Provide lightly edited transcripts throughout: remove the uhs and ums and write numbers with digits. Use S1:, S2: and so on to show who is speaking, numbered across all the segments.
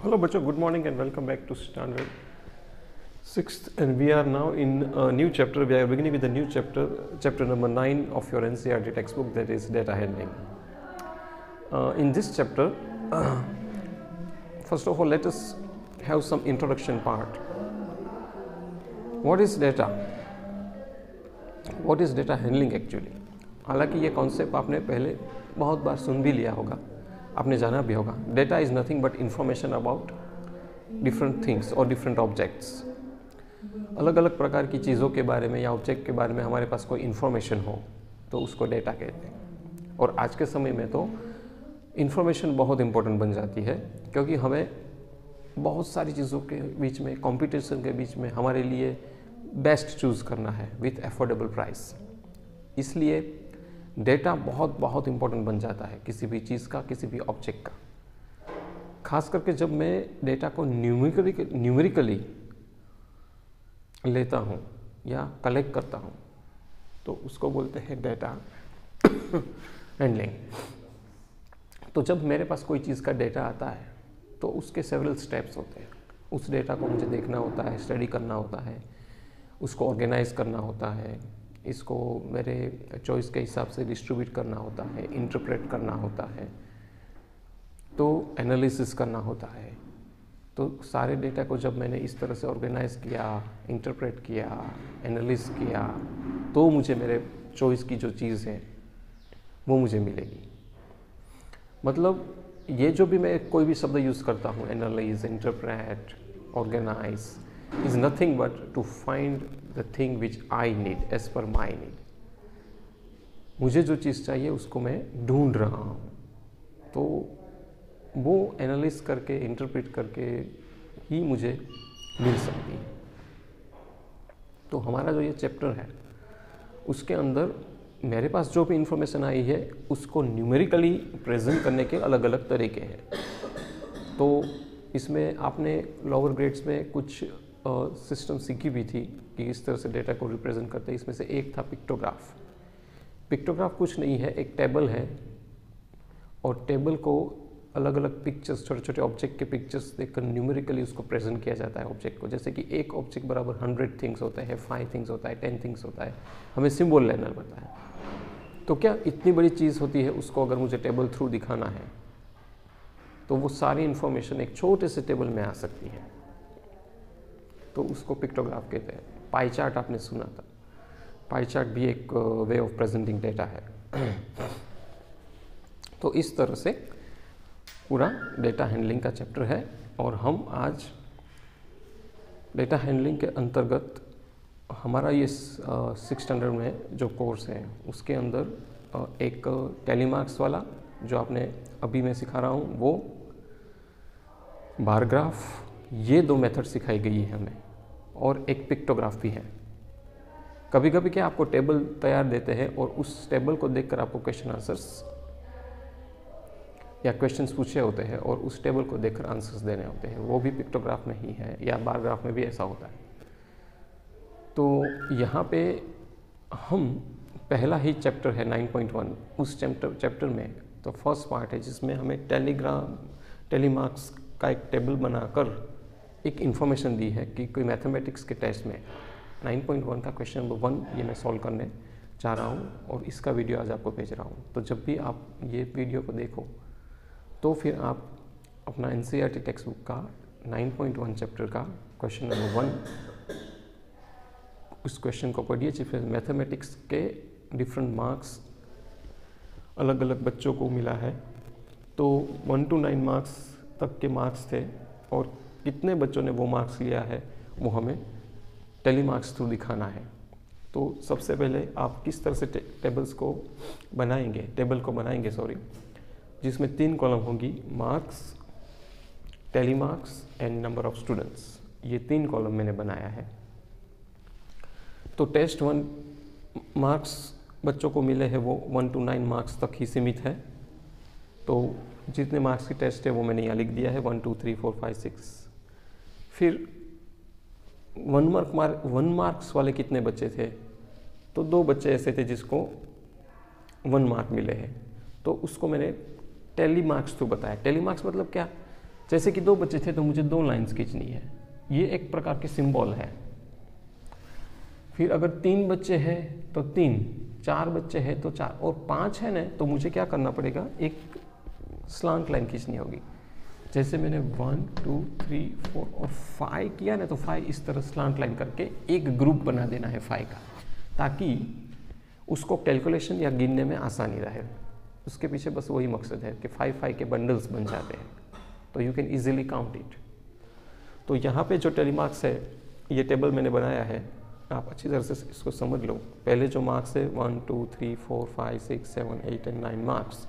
S1: Hello, Bacho. Good morning and welcome back to Standard 6th. And we are now in a new chapter. We are beginning with a new chapter, chapter number 9 of your NCERT textbook, that is data handling. In this chapter, first of all, let us have some introduction part. What is data? What is data handling actually? हालांकि ये concept आपने पहले बहुत बार सुन भी लिया होगा, आपने जाना भी होगा. Data is nothing but information about different things और डिफरेंट ऑब्जेक्ट्स. अलग अलग प्रकार की चीज़ों के बारे में या ऑब्जेक्ट के बारे में हमारे पास कोई इन्फॉर्मेशन हो तो उसको डेटा कहते हैं. और आज के समय में तो इन्फॉर्मेशन बहुत इम्पोर्टेंट बन जाती है, क्योंकि हमें बहुत सारी चीज़ों के बीच में, कंपटीशन के बीच में हमारे लिए बेस्ट चूज़ करना है विथ अफोर्डेबल प्राइस. इसलिए डेटा बहुत बहुत इम्पोर्टेंट बन जाता है किसी भी चीज़ का, किसी भी ऑब्जेक्ट का. खास करके जब मैं डेटा को न्यूमेरिकली लेता हूँ या कलेक्ट करता हूँ तो उसको बोलते हैं डेटा हैंडलिंग. तो जब मेरे पास कोई चीज़ का डेटा आता है तो उसके सेवरल स्टेप्स होते हैं. उस डेटा को मुझे देखना होता है, स्टडी करना होता है, उसको ऑर्गेनाइज करना होता है, इसको मेरे चॉइस के हिसाब से डिस्ट्रीब्यूट करना होता है, इंटरप्रेट करना होता है, तो एनालिसिस करना होता है. तो सारे डेटा को जब मैंने इस तरह से ऑर्गेनाइज किया, इंटरप्रेट किया, एनालिस किया, तो मुझे मेरे चॉइस की जो चीज़ है वो मुझे मिलेगी. मतलब ये जो भी मैं कोई भी शब्द यूज़ करता हूँ, analyse, interpret, organise, is nothing but to find the thing which I need as per my need. मुझे जो चीज़ चाहिए उसको मैं ढूंढ रहा हूँ, तो वो एनालिस करके, इंटरप्रेट करके ही मुझे मिल सकती है. तो हमारा जो ये चैप्टर है उसके अंदर मेरे पास जो भी इंफॉर्मेशन आई है उसको न्यूमेरिकली प्रेजेंट करने के अलग अलग तरीके हैं. तो इसमें आपने लोअर ग्रेड्स में कुछ सिस्टम सीखी भी थी कि इस तरह से डेटा को रिप्रेजेंट करते हैं. इसमें से एक था पिक्टोग्राफ. पिक्टोग्राफ कुछ नहीं है, एक टेबल है और टेबल को अलग अलग पिक्चर्स, छोटे छोटे ऑब्जेक्ट के पिक्चर्स देखकर न्यूमेरिकली उसको प्रेजेंट किया जाता है ऑब्जेक्ट को. जैसे कि एक ऑब्जेक्ट बराबर 100 थिंग्स होता है, 5 थिंग्स होता है, 10 थिंग्स होता है, हमें सिंबल लेना पड़ता है. तो क्या इतनी बड़ी चीज़ होती है, उसको अगर मुझे टेबल थ्रू दिखाना है तो वो सारी इन्फॉर्मेशन एक छोटे से टेबल में आ सकती है, तो उसको पिक्टोग्राफ कहते हैं. पाई चार्ट आपने सुना था, पाई चार्ट भी एक वे ऑफ प्रेजेंटिंग डेटा है. तो इस तरह से पूरा डेटा हैंडलिंग का चैप्टर है. और हम आज डेटा हैंडलिंग के अंतर्गत हमारा ये 6th स्टैंडर्ड में जो कोर्स है उसके अंदर एक टेलीमार्क्स वाला जो आपने अभी मैं सिखा रहा हूँ, वो बार ग्राफ, ये 2 मेथड सिखाई गई है हमें, और एक पिक्टोग्राफ भी है. कभी कभी क्या आपको टेबल तैयार देते हैं और उस टेबल को देखकर आपको क्वेश्चन आंसर्स या क्वेश्चंस पूछे होते हैं और उस टेबल को देखकर आंसर्स देने होते हैं, वो भी पिक्टोग्राफ में ही है, या बार ग्राफ में भी ऐसा होता है. तो यहाँ पे हम पहला ही चैप्टर है 9.1, उस चैप्टर में तो फर्स्ट पार्ट है जिसमें हमें टेलीमार्क्स का एक टेबल बनाकर एक इन्फॉर्मेशन दी है कि कोई मैथमेटिक्स के टेस्ट में 9.1 का क्वेश्चन नंबर 1 ये मैं सॉल्व करने जा रहा हूँ और इसका वीडियो आज आपको भेज रहा हूँ. तो जब भी आप ये वीडियो को देखो तो फिर आप अपना NCERT टेक्स्ट बुक का 9.1 चैप्टर का क्वेश्चन नंबर 1 उस क्वेश्चन को पढ़िए. जिसमें मैथमेटिक्स के डिफरेंट मार्क्स अलग अलग बच्चों को मिला है, तो 1 to 9 मार्क्स तक के मार्क्स थे, और कितने बच्चों ने वो मार्क्स लिया है वो हमें टेलीमार्क्स थ्रू दिखाना है. तो सबसे पहले आप किस तरह से टेबल को बनाएंगे जिसमें 3 कॉलम होंगी, marks, telemarks and number of students. ये 3 कॉलम मैंने बनाया है. तो टेस्ट 1 मार्क्स बच्चों को मिले हैं वो 1 to 9 मार्क्स तक ही सीमित है. तो जितने मार्क्स की टेस्ट है वो मैंने यहाँ लिख दिया है, 1 2 3 4 5 6. फिर 1 मार्क्स वाले कितने बच्चे थे, तो 2 बच्चे ऐसे थे जिसको 1 मार्क मिले हैं, तो उसको मैंने टेलीमार्क्स थ्रू बताया. टेलीमार्क्स मतलब क्या, जैसे कि 2 बच्चे थे तो मुझे 2 लाइन्स खींचनी है, ये एक प्रकार के सिंबल है। फिर अगर 3 बच्चे हैं तो 3, 4 बच्चे हैं तो 4, और 5 है ना तो मुझे क्या करना पड़ेगा, एक स्लांट लाइन खींचनी होगी। जैसे मैंने 1 2 3 4 और 5 किया ना, तो 5 इस तरह स्लांट लाइन करके एक ग्रुप बना देना है 5 का, ताकि उसको कैलकुलेशन या गिनने में आसानी रहे। उसके पीछे बस वही मकसद है कि 5 के बंडल्स बन जाते हैं, तो you can easily count it. तो यहाँ पे जो टेलीमार्क्स है, ये टेबल मैंने बनाया है, आप अच्छी तरह से इसको समझ लो। पहले जो मार्क्स है 1 2 3 4 5 6 7 8 एंड 9 मार्क्स।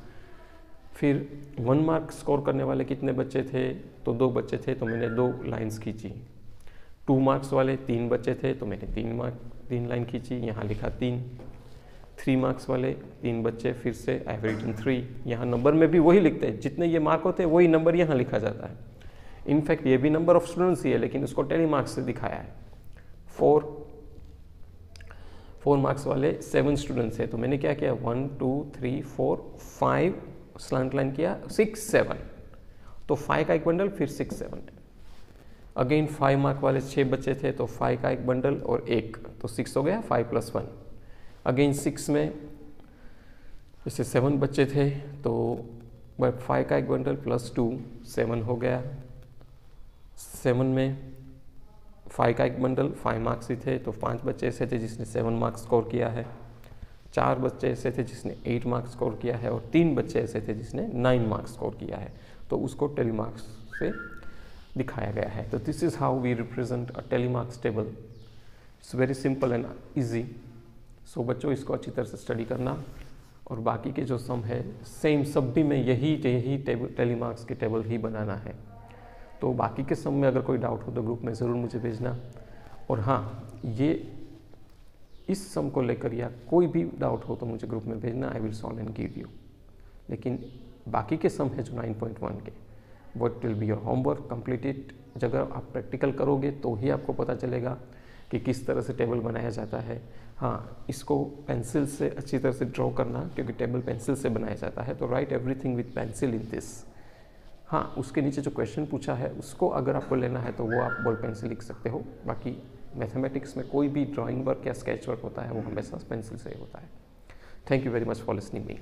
S1: फिर 1 मार्क स्कोर करने वाले कितने बच्चे थे, तो 2 बच्चे थे, तो मैंने 2 लाइन्स खींची। 2 मार्क्स वाले 3 बच्चे थे, तो मैंने 3 लाइन खींची, यहाँ लिखा 3। 3 मार्क्स वाले 3 बच्चे, फिर से आई हैव रिटन 3। यहाँ नंबर में भी वही लिखते हैं, जितने ये मार्क होते हैं वही नंबर यहाँ लिखा जाता है। इनफैक्ट ये भी नंबर ऑफ स्टूडेंट्स ही है, लेकिन उसको टेलीमार्क्स से दिखाया है। 4 मार्क्स वाले 7 स्टूडेंट्स है, तो मैंने क्या किया, 1 2 3 4 5 स्लांट लाइन किया, 6 7, तो 5 का एक बंडल, फिर 6 7। अगेन 5 मार्क वाले 6 बच्चे थे, तो 5 का एक बंडल और 1, तो 6 हो गया, 5 + 1। अगेन 6 में जैसे 7 बच्चे थे, तो 5 का एक बंडल प्लस 2 7 हो गया। 7 में 5 का एक बंडल, 5 मार्क्स ही थे, तो 5 बच्चे ऐसे थे जिसने 7 मार्क्स स्कोर किया है, 4 बच्चे ऐसे थे जिसने 8 मार्क्स स्कोर किया है, और 3 बच्चे ऐसे थे जिसने 9 मार्क्स स्कोर किया है। तो उसको टेलीमार्क्स से दिखाया गया है। तो this is how we represent a tally marks table. It's very simple and easy. सो बच्चों, इसको अच्छी तरह से स्टडी करना, और बाकी के जो सम है सेम सब भी में यही टेलीमार्क्स के टेबल ही बनाना है। तो बाकी के सम में अगर कोई डाउट हो तो ग्रुप में ज़रूर मुझे भेजना। और हाँ, ये इस सम को लेकर या कोई भी डाउट हो तो मुझे ग्रुप में भेजना, I will solve and give you. लेकिन बाकी के सम है जो 9.1 के, what will be your homework, complete it. अगर आप प्रैक्टिकल करोगे तो ही आपको पता चलेगा कि किस तरह से टेबल बनाया जाता है। हाँ, इसको पेंसिल से अच्छी तरह से ड्रॉ करना, क्योंकि टेबल पेंसिल से बनाया जाता है। तो right everything with pencil in this. हाँ, उसके नीचे जो क्वेश्चन पूछा है उसको अगर आपको लेना है तो वो आप बॉल पेन से लिख सकते हो। बाकी मैथमेटिक्स में कोई भी ड्राइंग वर्क या स्केच वर्क होता है वो हमेशा पेंसिल से ही होता है। Thank you very much for listening me.